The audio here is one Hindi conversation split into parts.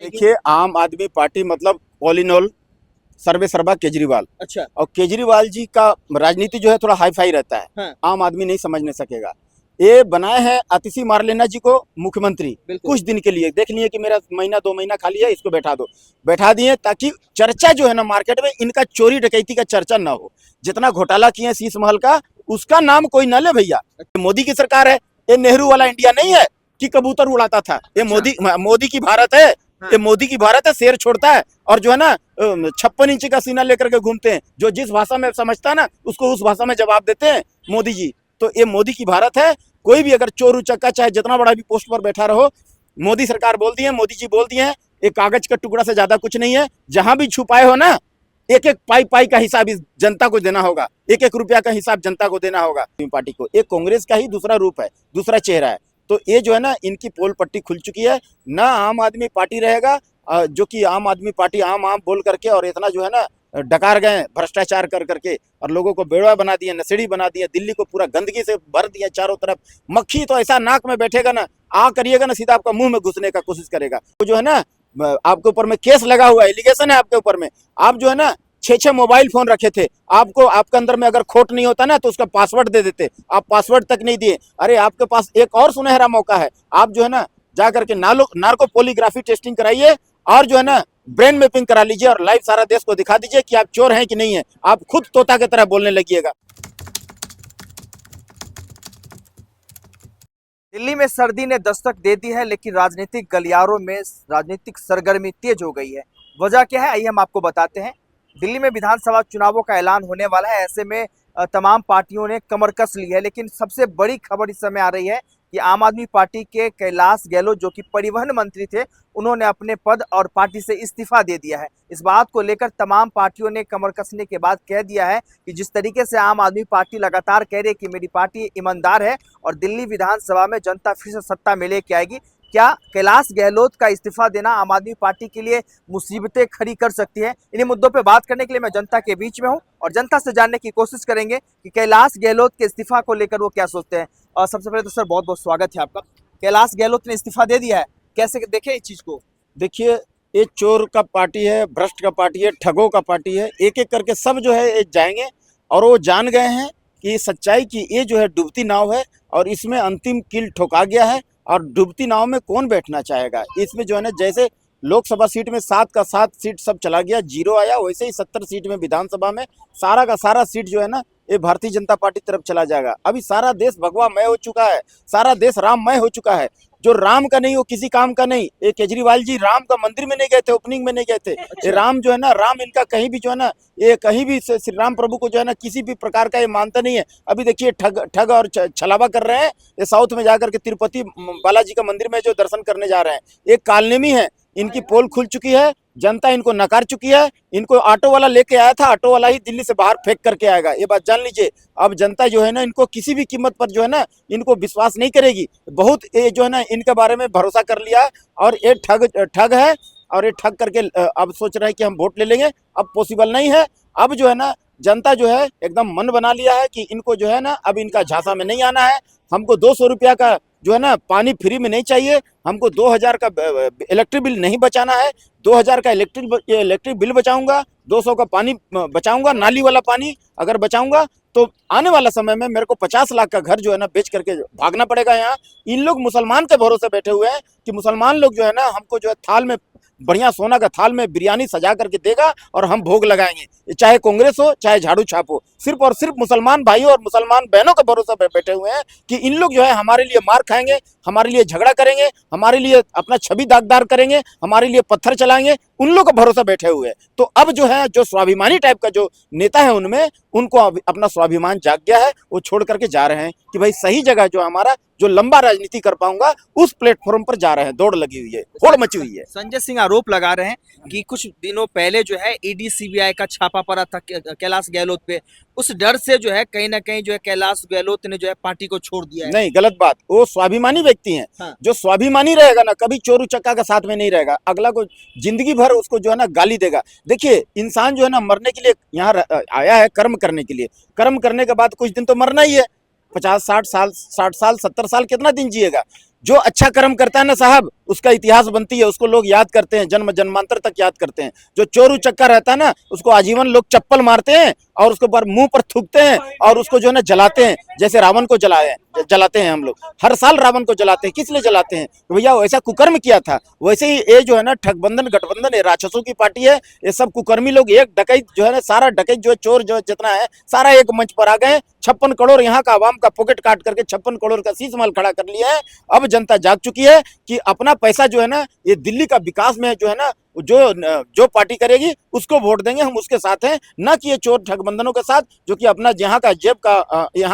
देखिए, आम आदमी पार्टी मतलब ऑल इन ऑल सर्वे सर्वा केजरीवाल। अच्छा। और केजरीवाल जी का राजनीति जो है थोड़ा हाई फाई रहता है। हाँ। आम आदमी नहीं समझने सकेगा। ये बनाए हैं आतिशी मारलेना जी को मुख्यमंत्री बिल्कुल। कुछ दिन के लिए। देख लिए कि मेरा महीना 2 महीना खाली है, इसको बैठा दो। बैठा दिए ताकि चर्चा जो है ना मार्केट में इनका चोरी डकैती का चर्चा ना हो। जितना घोटाला किए शीश महल का, उसका नाम कोई ना ले भैया। मोदी की सरकार है, ये नेहरू वाला इंडिया नहीं है कि कबूतर उड़ाता था। ये मोदी की भारत है। हाँ। ये मोदी की भारत है, शेर छोड़ता है और जो है ना 56 इंच का सीना लेकर के घूमते हैं। जो जिस भाषा में समझता है ना उसको उस भाषा में जवाब देते हैं मोदी जी। तो ये मोदी की भारत है। कोई भी अगर चोर उचक्का चाहे जितना बड़ा भी पोस्ट पर बैठा रहो, मोदी सरकार बोल दी है, मोदी जी बोल दिए हैं। एक कागज का टुकड़ा से ज्यादा कुछ नहीं है। जहां भी छुपाए हो ना, एक एक पाई पाई का हिसाब इस जनता को देना होगा। एक एक रुपया का हिसाब जनता को देना होगा। पार्टी को एक कांग्रेस का ही दूसरा रूप है, दूसरा चेहरा है। तो ये जो है ना इनकी पोल पट्टी खुल चुकी है। ना आम आदमी पार्टी रहेगा, जो कि आम आदमी पार्टी आम आम बोल करके और इतना जो है ना डकार गए भ्रष्टाचार कर करके और लोगों को बेड़वा बना दिया, नशेड़ी बना दिया। दिल्ली को पूरा गंदगी से भर दिया चारों तरफ। मक्खी तो ऐसा नाक में बैठेगा ना, आ करिएगा ना सीधा आपका मुंह में घुसने का कोशिश करेगा। तो जो है ना आपके ऊपर में केस लगा हुआ है, एलिगेशन है आपके ऊपर में। आप जो है ना 6 मोबाइल फोन रखे थे। आपको आपके अंदर में अगर खोट नहीं होता ना तो उसका पासवर्ड दे देते। आप पासवर्ड तक नहीं दिए। अरे आपके पास एक और सुनहरा मौका है। आप जो है ना जा करके नार्को पॉलीग्राफी टेस्टिंग कराइए और जो है ना ब्रेन मैपिंग करा लीजिए और लाइव सारा देश को दिखा दीजिए कि आप चोर हैं कि नहीं है। आप खुद तोता की तरह बोलने लगिएगा। दिल्ली में सर्दी ने दस्तक दे दी है, लेकिन राजनीतिक गलियारों में राजनीतिक सरगर्मी तेज हो गई है। वजह क्या है, आइए हम आपको बताते हैं। दिल्ली में विधानसभा चुनावों का ऐलान होने वाला है। ऐसे में तमाम पार्टियों ने कमर कस ली है, लेकिन सबसे बड़ी खबर इस समय आ रही है कि आम आदमी पार्टी के कैलाश गहलोत, जो कि परिवहन मंत्री थे, उन्होंने अपने पद और पार्टी से इस्तीफा दे दिया है। इस बात को लेकर तमाम पार्टियों ने कमर कसने के बाद कह दिया है कि जिस तरीके से आम आदमी पार्टी लगातार कह रही है कि मेरी पार्टी ईमानदार है और दिल्ली विधानसभा में जनता फिर से सत्ता में लेके आएगी, क्या कैलाश गहलोत का इस्तीफा देना आम आदमी पार्टी के लिए मुसीबतें खड़ी कर सकती है? इन्हीं मुद्दों पे बात करने के लिए मैं जनता के बीच में हूं और जनता से जानने की कोशिश करेंगे कि कैलाश गहलोत के इस्तीफा को लेकर वो क्या सोचते हैं। और सबसे पहले तो सर बहुत बहुत स्वागत है आपका। कैलाश गहलोत ने इस्तीफा दे दिया है, कैसे देखें इस चीज को? देखिए, ये चोर का पार्टी है, भ्रष्ट का पार्टी है, ठगों का पार्टी है। एक एक करके सब जो है ये जाएंगे और वो जान गए हैं कि सच्चाई की ये जो है डूबती नाव है और इसमें अंतिम कील ठोका गया है। और डूबती नाव में कौन बैठना चाहेगा? इसमें जो है ना जैसे लोकसभा सीट में 7 का 7 सीट सब चला गया, 0 आया, वैसे ही 70 सीट में विधानसभा में सारा का सारा सीट जो है ना ये भारतीय जनता पार्टी तरफ चला जाएगा। अभी सारा देश भगवामय हो चुका है, सारा देश राममय हो चुका है। जो राम का नहीं वो किसी काम का नहीं। ये केजरीवाल जी राम का मंदिर में नहीं गए थे, ओपनिंग में नहीं गए थे। ये राम जो है ना, राम इनका कहीं भी जो है ना, ये कहीं भी श्री राम प्रभु को जो है ना किसी भी प्रकार का ये मानता नहीं है। अभी देखिए ठग और छलावा कर रहे हैं। ये साउथ में जाकर के तिरुपति बालाजी का मंदिर में जो दर्शन करने जा रहे हैं, ये कालनेमी है। इनकी पोल खुल चुकी है, जनता इनको नकार चुकी है। इनको ऑटो वाला लेके आया था, ऑटो वाला ही दिल्ली से बाहर फेंक करके आएगा, ये बात जान लीजिए। अब जनता जो है ना इनको किसी भी कीमत पर जो है ना इनको विश्वास नहीं करेगी। बहुत ये जो है ना इनके बारे में भरोसा कर लिया और ये ठग है और ये ठग करके अब सोच रहे हैं कि हम वोट ले लेंगे। अब पॉसिबल नहीं है। अब जो है ना जनता जो है एकदम मन बना लिया है कि इनको जो है ना अब इनका झांसा में नहीं आना है। हमको 200 रुपया का जो है ना पानी फ्री में नहीं चाहिए। हमको 2000 का इलेक्ट्रिक बिल नहीं बचाना है। 2000 का इलेक्ट्रिक बिल बचाऊंगा, 200 का पानी बचाऊंगा, नाली वाला पानी अगर बचाऊंगा तो आने वाला समय में मेरे को 50 लाख का घर जो है ना बेच करके भागना पड़ेगा। यहाँ इन लोग मुसलमान के भरोसे बैठे हुए हैं कि मुसलमान लोग जो है ना हमको जो है थाल में बढ़िया सोना का थाल में बिरयानी सजा करके देगा और हम भोग लगाएंगे। चाहे कांग्रेस हो चाहे झाड़ू छाप हो, सिर्फ और सिर्फ मुसलमान भाइयों और मुसलमान बहनों के भरोसे बैठे हुए हैं कि इन लोग जो है हमारे लिए मार खाएंगे, हमारे लिए झगड़ा करेंगे, हमारे लिए अपना छवि दागदार करेंगे, हमारे लिए पत्थर चलाएंगे। उन लोग का भरोसा बैठे हुए हैं। तो अब जो है जो स्वाभिमानी टाइप का जो नेता है उनमें उनको अपना स्वाभिमान जाग गया है। वो छोड़ करके जा रहे हैं कि भाई सही जगह जो हमारा जो लंबा राजनीति कर पाऊंगा उस प्लेटफॉर्म पर जा रहे हैं। दौड़ लगी हुई है, होड़ मची हुई है। संजय सिंह आरोप लगा रहे हैं कि कुछ दिनों पहले जो है ईडी सीबीआई का छापा पड़ा था कैलाश गहलोत पे। उस डर से जो है कहीं ना कहीं जो है कैलाश गहलोत ने जो है पार्टी को छोड़ दिया है। नहीं, गलत बात। वो स्वाभिमानी व्यक्ति हैं। हाँ। जो स्वाभिमानी रहेगा ना कभी चोर उचक्का का साथ में नहीं रहेगा। अगला को जिंदगी भर उसको जो है ना गाली देगा। देखिए इंसान जो है ना मरने के लिए यहाँ आया है कर्म करने के लिए। कर्म करने के बाद कुछ दिन तो मरना ही है। 50 60 साल 60 साल 70 साल कितना दिन जिएगा? जो अच्छा कर्म करता है ना साहब, उसका इतिहास बनती है, उसको लोग याद करते हैं, जन्म जन्मांतर तक याद करते हैं। जो चोर उचक्का रहता है ना, उसको आजीवन लोग चप्पल मारते हैं और उसके ऊपर मुंह पर थूकते हैं और उसको जो है ना जलाते हैं, जैसे रावण को जलाते हैं हम लोग। हर साल रावण को जलाते हैं, किस लिए जलाते हैं? तो भैया वैसा कुकर्म किया था। वैसे ही ये जो है ना ठगबंधन गठबंधन, ये राक्षसों की पार्टी है। ये सब कुकर्मी लोग, एक डकैत जो है ना, सारा डकैत जो है, चोर जो जितना है सारा एक मंच पर आ गए। 56 करोड़ यहाँ का आवाम का पॉकेट काट करके 56 करोड़ का शीश महल खड़ा कर लिया है। अब जनता जाग चुकी है कि अपना पैसा जो है ना, ये दिल्ली का विकास में जो है ना, जो पार्टी करेगी उसको वोट देंगे, हम उसके साथ हैं, ना कि ये चोर ठगबंधनों के साथ, जो कि अपना यहाँ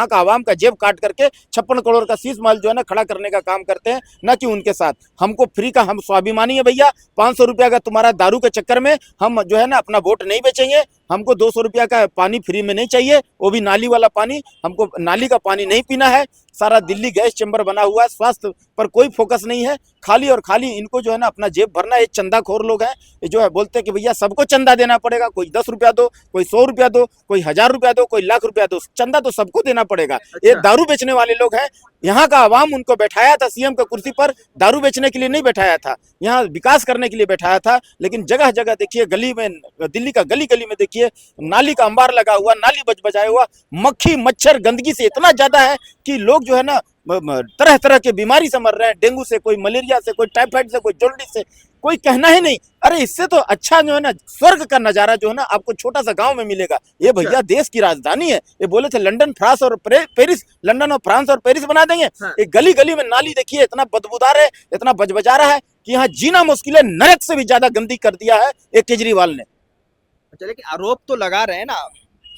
का आवाम का जेब काट करके 56 करोड़ का शीश महल जो है ना खड़ा करने का काम करते हैं, ना कि उनके साथ। हमको फ्री का, हम स्वाभिमानी है भैया। 500 रुपया का तुम्हारा दारू के चक्कर में हम जो है ना अपना वोट नहीं बेचेंगे। हमको 200 रुपया का पानी फ्री में नहीं चाहिए, वो भी नाली वाला पानी। हमको नाली का पानी नहीं पीना है। सारा दिल्ली गैस चैम्बर बना हुआ है, स्वास्थ्य पर कोई फोकस नहीं है, खाली और खाली इनको जो है ना अपना जेब भरना है। ये चंदाखोर लोग हैं, ये जो है बोलते हैं कि भैया सबको चंदा देना पड़ेगा, कोई 10 रुपया दो, कोई 100 रुपया दो, कोई 1000 रुपया दो, कोई लाख रुपया दो, चंदा तो सबको देना पड़ेगा। ये दारू बेचने वाले लोग हैं। यहाँ का आवाम उनको बैठाया था सीएम की कुर्सी पर, दारू बेचने के लिए नहीं बैठाया था, यहाँ विकास करने के लिए बैठाया था। लेकिन जगह जगह देखिए, गली में, दिल्ली का गली गली में देखिए, नाली का अंबार लगा हुआ, नाली बजाया हुआ, मक्खी मच्छर गंदगी से इतना ज्यादा है कि लोग जो है ना तरह तरह के बीमारी से मर रहे हैं। डेंगू से, कोई मलेरिया से, कोई टाइफाइड से, कोई जॉन्डिस से, कोई कहना ही नहीं। अरे इससे तो अच्छा जो है ना स्वर्ग का नजारा जो है ना आपको छोटा सा गांव में मिलेगा। ये भैया देश की राजधानी है। ये बोले थे लंदन, फ्रांस और पेरिस, लंदन और फ्रांस और पेरिस बना देंगे। एक गली गली में नाली देखिए, इतना बदबूदार है, इतना बजबजा रहा है कि यहाँ जीना मुश्किल है। नरक से भी ज्यादा गंदी कर दिया है ये केजरीवाल ने। अच्छा, लेकिन आरोप तो लगा रहे हैं ना,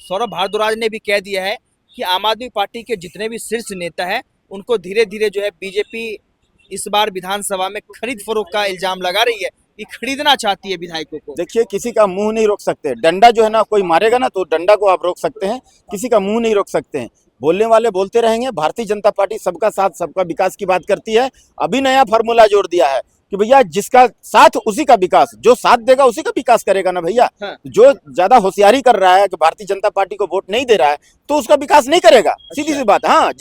सौरभ भारद्वाज ने भी कह दिया है कि आम आदमी पार्टी के जितने भी शीर्ष नेता हैं उनको धीरे धीरे जो है बीजेपी इस बार विधानसभा में खरीद फरोख्त का इल्जाम लगा रही है कि खरीदना चाहती है विधायकों को। देखिए, किसी का मुंह नहीं रोक सकते। डंडा जो है ना, कोई मारेगा ना तो डंडा को आप रोक सकते हैं, किसी का मुंह नहीं रोक सकते हैं। बोलने वाले बोलते रहेंगे। भारतीय जनता पार्टी सबका साथ सबका विकास की बात करती है। अभी नया फार्मूला जोड़ दिया है कि भैया जिसका साथ उसी का विकास, जो साथ देगा उसी का विकास करेगा ना भैया। हाँ। जो ज्यादा होशियारी कर रहा है कि भारतीय जनता पार्टी को वोट नहीं दे रहा है तो उसका विकास नहीं करेगा। सीधी सी बात। हाँ,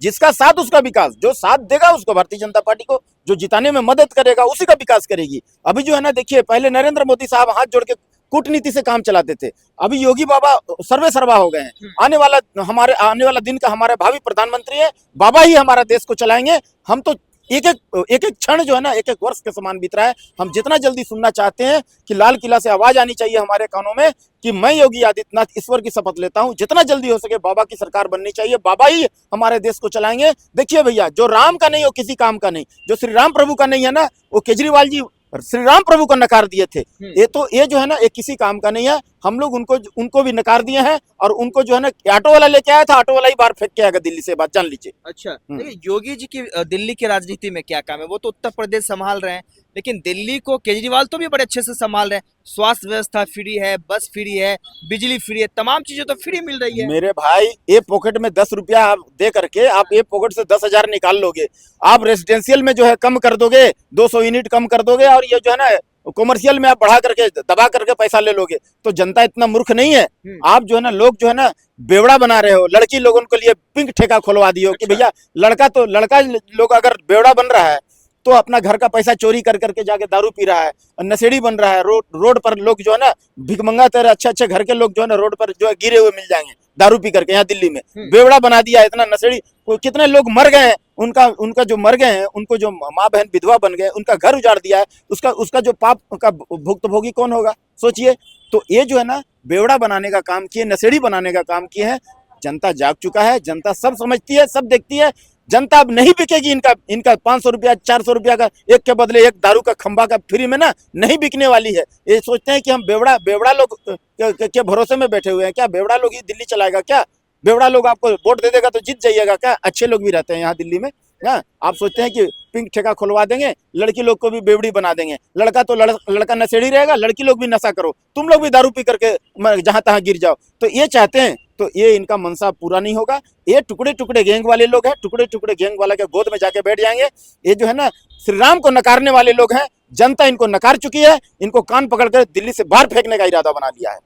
जिसका साथ उसका विकास, जो साथ देगा उसको, भारतीय जनता पार्टी को जो जिताने में मदद करेगा उसी का विकास करेगी। अभी जो है ना देखिए, पहले नरेंद्र मोदी साहब हाथ जोड़ के कूटनीति से काम चलाते थे, अभी योगी बाबा सर्वे सर्वा हो गए हैं। आने वाला दिन का हमारे भावी प्रधानमंत्री है, बाबा ही हमारा देश को चलाएंगे। हम तो एक एक क्षण जो है ना एक वर्ष के समान बीत रहा है। हम जितना जल्दी सुनना चाहते हैं कि लाल किला से आवाज आनी चाहिए हमारे कानों में कि मैं योगी आदित्यनाथ ईश्वर की शपथ लेता हूं, जितना जल्दी हो सके बाबा की सरकार बननी चाहिए, बाबा ही हमारे देश को चलाएंगे। देखिए भैया, जो राम का नहीं वो किसी काम का नहीं, जो श्री राम प्रभु का नहीं है ना, वो केजरीवाल जी श्री राम प्रभु को नकार दिए थे। ये जो है ना, ये किसी काम का नहीं है। हम लोग उनको भी नकार दिए हैं और उनको जो है ना ऑटो वाला लेके आया था, ऑटो वाला ही बाहर फेंक के आएगा दिल्ली से, बात जान लीजिए। अच्छा, देखिए योगी जी की दिल्ली की राजनीति में क्या काम है? वो तो उत्तर प्रदेश संभाल रहे हैं, लेकिन दिल्ली को केजरीवाल तो भी बड़े अच्छे से संभाल रहे हैं। स्वास्थ्य व्यवस्था फ्री है, बस फ्री है, बिजली फ्री है, तमाम चीजें तो फ्री मिल रही है। मेरे भाई, ये पॉकेट में 10 रुपया आप दे करके आप ये पॉकेट से 10,000 निकाल लोगे। आप रेजिडेंशियल में जो है कम कर दोगे, 200 यूनिट कम कर दोगे, और ये जो है ना कॉमर्शियल में आप बढ़ा करके दबा करके पैसा ले लोगे। तो जनता इतना मूर्ख नहीं है। आप जो है ना, लोग जो है ना बेवड़ा बना रहे हो। लड़की लोगों के लिए पिंक ठेका खुलवा दियो कि भैया लड़का लोग अगर बेवड़ा बन रहा है तो अपना घर का पैसा चोरी कर करके जाके दारू पी रहा है, नशेड़ी बन रहा है। रोड पर लोग जो है ना भिखमंगा तेरे अच्छे घर के लोग जो है ना रोड पर जो है गिरे हुए मिल जाएंगे दारू पी करके। यहाँ दिल्ली में बेवड़ा बना दिया, इतना नशेड़ी। कितने लोग मर गए हैं, उनका जो मर गए हैं, उनको जो माँ बहन विधवा बन गए, उनका घर उजाड़ दिया है, उसका जो पाप का भुक्तभोगी कौन होगा, सोचिए। तो ये जो है ना बेवड़ा बनाने का काम किए, नशेड़ी बनाने का काम किए हैं। जनता जाग चुका है, जनता सब समझती है, सब देखती है। जनता अब नहीं बिकेगी इनका 500 रुपया 400 रुपया का एक के बदले एक दारू का खंबा का फ्री में ना नहीं बिकने वाली है। ये सोचते हैं कि हम बेवड़ा लोग के भरोसे में बैठे हुए हैं क्या? बेवड़ा लोग ही दिल्ली चलाएगा क्या? बेवड़ा लोग आपको वोट दे देगा तो जीत जाइएगा क्या? अच्छे लोग भी रहते हैं यहाँ दिल्ली में। आप सोचते हैं कि पिंक ठेका खुलवा देंगे, लड़की लोग को भी बेवड़ी बना देंगे। लड़का तो लड़का नशेड़ी रहेगा, लड़की लोग भी नशा करो, तुम लोग भी दारू पी करके जहां तहां गिर जाओ। तो ये चाहते हैं, तो ये इनका मनसा पूरा नहीं होगा। ये टुकड़े टुकड़े गैंग वाले लोग हैं, टुकड़े टुकड़े गैंग वाला के गोद में जाके बैठ जाएंगे। ये जो है ना श्री राम को नकारने वाले लोग हैं। जनता इनको नकार चुकी है, इनको कान पकड़कर दिल्ली से बाहर फेंकने का इरादा बना लिया है।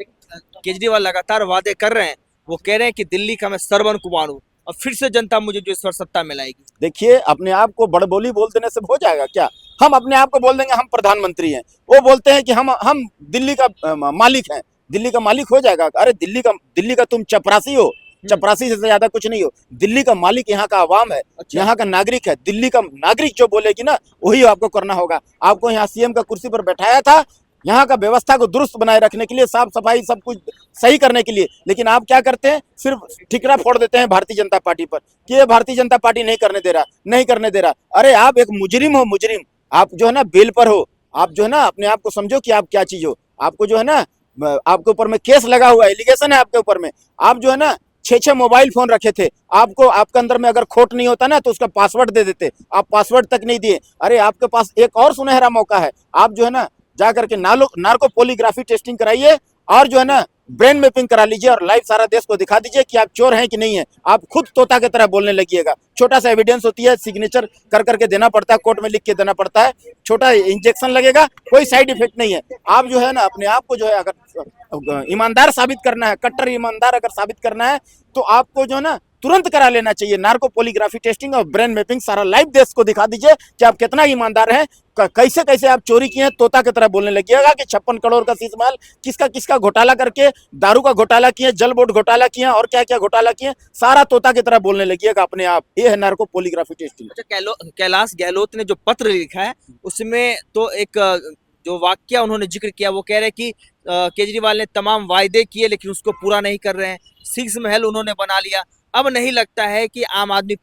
केजरीवाल लगातार वादे कर रहे हैं, वो कह रहे हैं कि दिल्ली का मैं सरवन कुमार हूँ, और फिर से जनता मुझे जो इस बार सत्ता में लाएगी। देखिए, अपने आप को बड़बोली बोल देने से हो जाएगा क्या? हम अपने आप को बोल देंगे हम प्रधानमंत्री हैं, वो बोलते हैं कि हम दिल्ली का मालिक हैं, दिल्ली का मालिक हो जाएगा? अरे दिल्ली का तुम चपरासी हो, चपरासी से ज्यादा कुछ नहीं हो। दिल्ली का मालिक यहाँ का आवाम है, अच्छा। यहाँ का नागरिक है। दिल्ली का नागरिक जो बोलेगी ना वही आपको करना होगा। आपको यहाँ सीएम का कुर्सी पर बैठाया था यहाँ का व्यवस्था को दुरुस्त बनाए रखने के लिए, साफ सफाई सब कुछ सही करने के लिए, लेकिन आप क्या करते हैं? सिर्फ ठिकरा फोड़ देते हैं भारतीय जनता पार्टी पर कि ये भारतीय जनता पार्टी नहीं करने दे रहा, नहीं करने दे रहा। अरे आप एक मुजरिम हो, मुजरिम। आप जो है ना बेल पर हो, आप जो है ना अपने आप को समझो कि आप क्या चीज हो। आपको जो है ना आपके ऊपर में केस लगा हुआ है, एलिगेशन है आपके ऊपर में। आप जो है ना 6 मोबाइल फोन रखे थे, आपको आपके अंदर में अगर खोट नहीं होता ना तो उसका पासवर्ड दे देते, आप पासवर्ड तक नहीं दिए। अरे आपके पास एक और सुनहरा मौका है, आप जो है ना जा करके नार्को पॉलीग्राफी टेस्टिंग कराइए और जो है ना ब्रेन मैपिंग करा लीजिए और लाइव सारा देश को दिखा दीजिए कि आप चोर हैं कि नहीं है। आप खुद तोता की तरह बोलने लगिएगा। छोटा सा एविडेंस होती है, सिग्नेचर कर करके देना पड़ता है, कोर्ट में लिख के देना पड़ता है, छोटा इंजेक्शन लगेगा, कोई साइड इफेक्ट नहीं है। आप जो है ना अपने आप को जो है अगर ईमानदार साबित करना है, कट्टर ईमानदार अगर साबित करना है तो आपको जो है ना तुरंत करा लेना चाहिए नार्को पॉलीग्राफी टेस्टिंग और ब्रेन मैपिंग। सारा लाइव देश को दिखा दीजिए कि आप कितना ईमानदार हैं, कैसे कैसे आप चोरी किए हैं। तोता की तरह बोलने लगिएगा कि 56 करोड़ का शीश महल, किसका किसका घोटाला करके, दारू का घोटाला किए, जल बोर्ड घोटाला किए और क्या क्या घोटाला किए, सारा तोता की तरह बोलने लगिएगा अपने आप। ये है नार्को पॉलीग्राफी टेस्टिंग। अच्छा, कैलाश गहलोत ने जो पत्र लिखा है उसमें तो एक जो वाक्य उन्होंने जिक्र किया, वो कह रहे कि केजरीवाल ने तमाम वायदे किए लेकिन उसको पूरा नहीं कर रहे हैं। शीश महल उन्होंने बना लिया। अब नहीं लगता है कि आम आदमी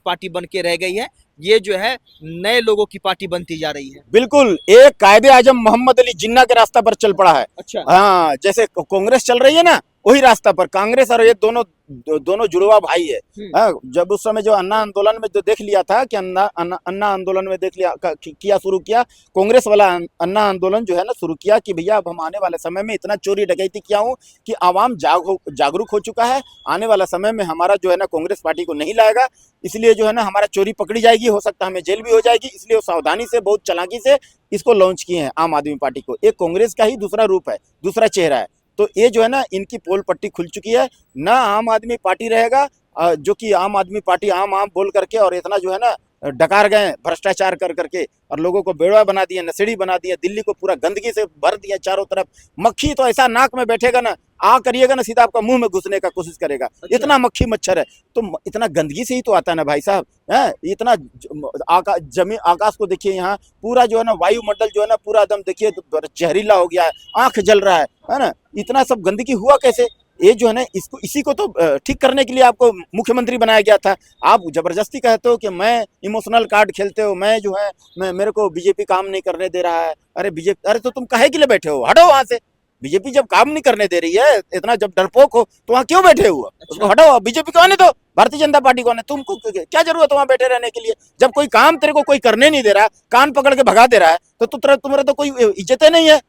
पार्टी बन के रह गई है, ये जो है नए लोगों की पार्टी बनती जा रही है। बिल्कुल, एक कायदे आजम मोहम्मद अली जिन्ना के रास्ता पर चल पड़ा है। अच्छा। हाँ, जैसे कांग्रेस चल रही है ना वही रास्ता पर कांग्रेस और ये दोनों जुड़वा भाई है। हाँ, जब उस समय जो अन्ना आंदोलन में जो देख लिया था कि अन्ना आंदोलन में देख लिया किया शुरू किया, कांग्रेस वाला अन्ना आंदोलन जो है ना शुरू किया कि भैया अब हम आने वाले समय में इतना चोरी डकैती किया हूँ कि आवाम जागरूक हो चुका है, आने वाला समय में हमारा जो है ना कांग्रेस पार्टी को नहीं लाएगा, इसलिए जो है ना हमारा चोरी पकड़ी जाएगी, हो सकता है हमें जेल भी हो जाएगी। इसलिए वो सावधानी से बहुत चालाकी से इसको लॉन्च किए हैं आम आदमी पार्टी को। एक कांग्रेस का ही दूसरा रूप है, दूसरा चेहरा है। तो ये जो है ना इनकी पोल पट्टी खुल चुकी है। ना आम आदमी पार्टी रहेगा जो कि आम आदमी पार्टी आम बोल करके और इतना जो है ना डकार गए भ्रष्टाचार कर करके और लोगों को बेड़ा बना दिया, नशेड़ी बना दिया, दिल्ली को पूरा गंदगी से भर दिया चारों तरफ। मक्खी तो ऐसा नाक में बैठेगा ना, करिएगा ना सीधा आपका मुंह में घुसने का कोशिश करेगा। अच्छा। इतना मक्खी मच्छर है, तो इतना गंदगी से ही तो आता है ना भाई साहब। है इतना जमीन आकाश को देखिए, यहाँ पूरा जो है ना वायुमंडल जो है ना पूरा एकदम देखिए जहरीला हो गया है, आंख जल रहा है ना। इतना सब गंदगी हुआ कैसे? ये जो है ना इसी को तो ठीक करने के लिए आपको मुख्यमंत्री बनाया गया था। आप जबरदस्ती कहते हो कि मैं इमोशनल कार्ड खेलते हो, मैं जो है मेरे को बीजेपी काम नहीं करने दे रहा है। अरे बीजेपी, अरे तो तुम काहे के लिए बैठे हो? हटो वहां से। बीजेपी जब काम नहीं करने दे रही है, इतना जब डरपोक हो तो वहाँ क्यों बैठे हुआ? उसको हटाओ, बीजेपी को आने दो, भारतीय जनता पार्टी को आने। तुमको क्या जरूरत है वहाँ बैठे रहने के लिए? जब कोई काम तेरे को कोई करने नहीं दे रहा, कान पकड़ के भगा दे रहा है, तो तुम्हारा तो कोई इज्जत नहीं है।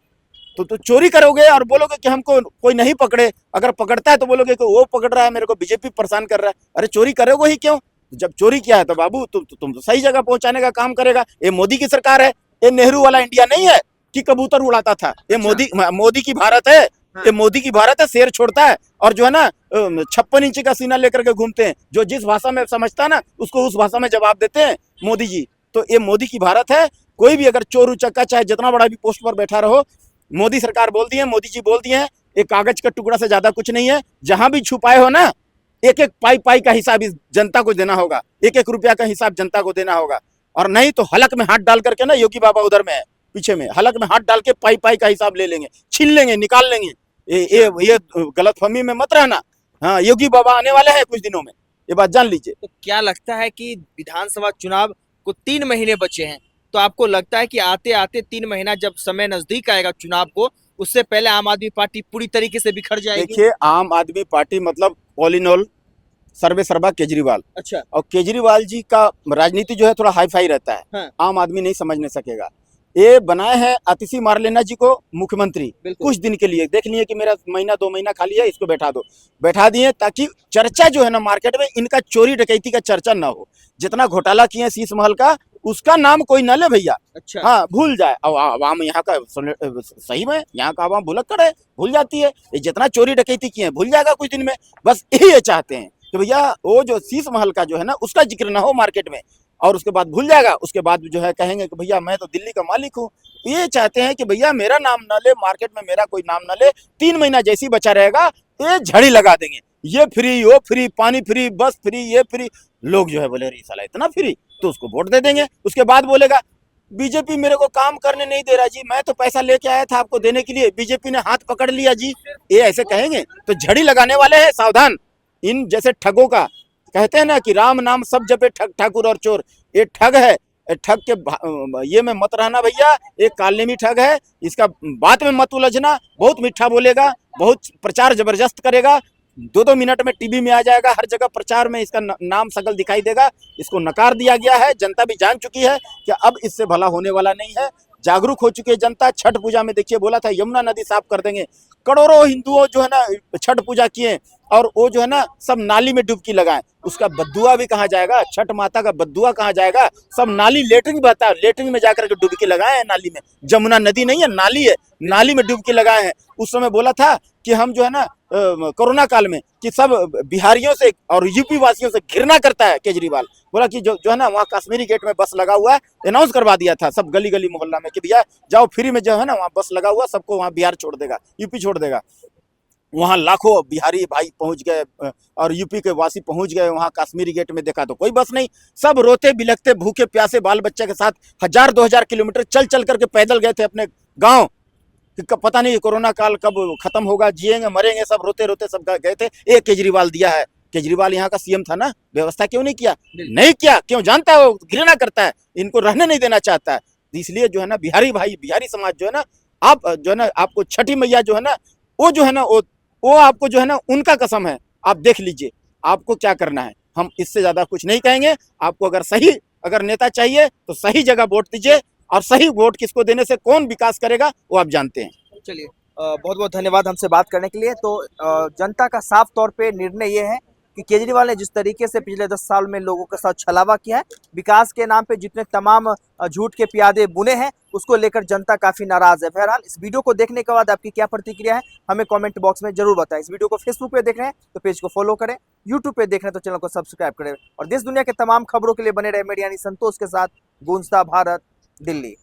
तो चोरी करोगे और बोलोगे कि हमको कोई नहीं पकड़े, अगर पकड़ता है तो बोलोगे कि वो पकड़ रहा है, मेरे को बीजेपी परेशान कर रहा है। अरे चोरी करोगे ही क्यों? जब चोरी किया है तो बाबू तुम तो सही जगह पहुंचाने का काम करेगा। ये मोदी की सरकार है, ये नेहरू वाला इंडिया नहीं है कि कबूतर उड़ाता था। ये मोदी की भारत है। हाँ। ये मोदी की भारत है, शेर छोड़ता है और जो है ना 56 इंच का सीना लेकर के घूमते हैं। जो जिस भाषा में समझता है ना उसको उस भाषा में जवाब देते हैं मोदी जी। तो ये मोदी की भारत है। कोई भी अगर चोर उचक्का चाहे जितना बड़ा भी पोस्ट पर बैठा रहो, मोदी सरकार बोल दी है, मोदी जी बोल दिए हैं, एक कागज का टुकड़ा से ज्यादा कुछ नहीं है। जहां भी छुपाए हो ना, एक एक पाई का हिसाब इस जनता को देना होगा, एक एक रुपया का हिसाब जनता को देना होगा। और नहीं तो हलक में हाथ डाल करके ना, योगी बाबा उधर में है पीछे में, हलक में हाथ डाल के पाई का हिसाब ले लेंगे, छीन लेंगे, निकाल लेंगे। ये गलतफहमी में मत रहना। हाँ, योगी बाबा आने वाले हैं कुछ दिनों में, ये बात जान लीजिए। तो क्या लगता है कि विधानसभा चुनाव को 3 महीने बचे हैं, तो आपको लगता है कि आते आते 3 महीना जब समय नजदीक आएगा चुनाव को, उससे पहले आम आदमी पार्टी पूरी तरीके से बिखर जाएगी? देखिए, आम आदमी पार्टी मतलब ऑल इन ऑल सर्वे सर्वा केजरीवाल। अच्छा। और केजरीवाल जी का राजनीति जो है थोड़ा हाई फाई रहता है। हाँ। आम आदमी नहीं समझ नहीं सकेगा। ये बनाए हैं आतिशी मारलेना जी को मुख्यमंत्री कुछ दिन के लिए, देख लिए कि मेरा महीना 2 महीना खाली है, इसको बैठा दिए ताकि चर्चा जो है ना मार्केट में इनका चोरी डकैती का चर्चा ना हो। जितना घोटाला किए शीश महल का, उसका नाम कोई न ले भैया। अच्छा। हाँ, भूल जाए। अब आवाम यहाँ का सही में यहाँ का आवाम भुलक्कड़ है, भूल जाती है। ये जितना चोरी डकैती किए भूल जाएगा कुछ दिन में। बस यही ये चाहते हैं कि भैया वो जो शीश महल का जो है ना उसका जिक्र ना हो मार्केट में, और उसके बाद भूल जाएगा। उसके बाद जो है कहेंगे कि भैया मैं तो दिल्ली का मालिक हूँ। ये चाहते हैं कि भैया मेरा नाम ना ले, मार्केट में मेरा कोई नाम ना ले, 3 महीना जैसी बचा रहेगा ये झड़ी लगा देंगे, ये फ्री वो फ्री, पानी फ्री, बस फ्री, ये फ्री। लोग जो है बोले अरे साला इतना फ्री, तो उसको वोट दे देंगे। उसके बाद बोलेगा बीजेपी मेरे को काम करने नहीं दे रहा जी, मैं तो पैसा लेके आया था आपको देने के लिए, बीजेपी ने हाथ पकड़ लिया जी, ये ऐसे कहेंगे। तो झड़ी लगाने वाले हैं, सावधान इन जैसे ठगों का। कहते हैं ना कि राम नाम सब जपे ठग ठाकुर और चोर, ये ठग है। ठग के ये में मत रहना भैया, एक कालनेमी ठग है, इसका बात में मत उलझना। बहुत मीठा बोलेगा, बहुत प्रचार जबरदस्त करेगा, 2-2 मिनट में टीवी में आ जाएगा, हर जगह प्रचार में इसका नाम शकल दिखाई देगा। इसको नकार दिया गया है, जनता भी जान चुकी है कि अब इससे भला होने वाला नहीं है। जागरूक हो चुकी है जनता। छठ पूजा में देखिए बोला था यमुना नदी साफ कर देंगे, करोड़ों हिंदुओं जो है ना छठ पूजा किए, और वो जो है ना सब नाली में डुबकी लगाए। उसका बद्दुआ भी कहाँ जाएगा, छठ माता का बद्दुआ कहाँ जाएगा, सब नाली लेटरिन बहता है, लेटरिन में जाकर के डुबकी लगाए हैं नाली में। जमुना नदी नहीं है, नाली है, नाली में डुबकी लगाए हैं। उस समय बोला था कि हम जो है ना कोरोना काल में कि सब बिहारियों से और यूपी वासियों से घृणा करता है केजरीवाल। बोला कि जो है ना वहाँ कश्मीरी गेट में बस लगा हुआ है, अनाउंस करवा दिया था सब गली गली मोहल्ला में कि भैया जाओ फ्री में जो है ना वहाँ बस लगा हुआ, सबको वहाँ बिहार छोड़ देगा, यूपी छोड़ देगा। वहाँ लाखों बिहारी भाई पहुंच गए और यूपी के वासी पहुंच गए वहाँ कश्मीरी गेट में। देखा तो कोई बस नहीं, सब रोते बिलखते भूखे प्यासे बाल बच्चे के साथ 1000-2000 किलोमीटर चल चल करके पैदल गए थे अपने गांव कि कब पता नहीं कोरोना काल कब खत्म होगा, जिएंगे मरेंगे, सब रोते रोते सब गए थे। एक केजरीवाल दिया है, केजरीवाल यहाँ का सीएम था ना, व्यवस्था क्यों नहीं किया? नहीं किया, क्यों? जानता है वो घृणा करता है, इनको रहने नहीं देना चाहता है। इसलिए जो है ना बिहारी भाई, बिहारी समाज जो है ना, आप जो है ना आपको छठी मैया जो है ना वो जो है ना वो आपको जो है ना उनका कसम है, आप देख लीजिए आपको क्या करना है। हम इससे ज्यादा कुछ नहीं कहेंगे। आपको अगर नेता चाहिए तो सही जगह वोट दीजिए, और सही वोट किसको देने से कौन विकास करेगा वो आप जानते हैं। चलिए, बहुत बहुत धन्यवाद हमसे बात करने के लिए। तो जनता का साफ तौर पे निर्णय ये है कि केजरीवाल ने जिस तरीके से पिछले 10 साल में लोगों के साथ छलावा किया है, विकास के नाम पे जितने तमाम झूठ के प्यादे बुने हैं, उसको लेकर जनता काफी नाराज है। बहरहाल इस वीडियो को देखने के बाद आपकी क्या प्रतिक्रिया है हमें कमेंट बॉक्स में जरूर बताएं। इस वीडियो को फेसबुक पे देख रहे हैं तो पेज को फॉलो करें, यूट्यूब पे देख रहे हैं तो चैनल को सब्सक्राइब करें, और देश दुनिया के तमाम खबरों के लिए बने रहे मीडिया यानी संतोष के साथ। गूंजता भारत, दिल्ली।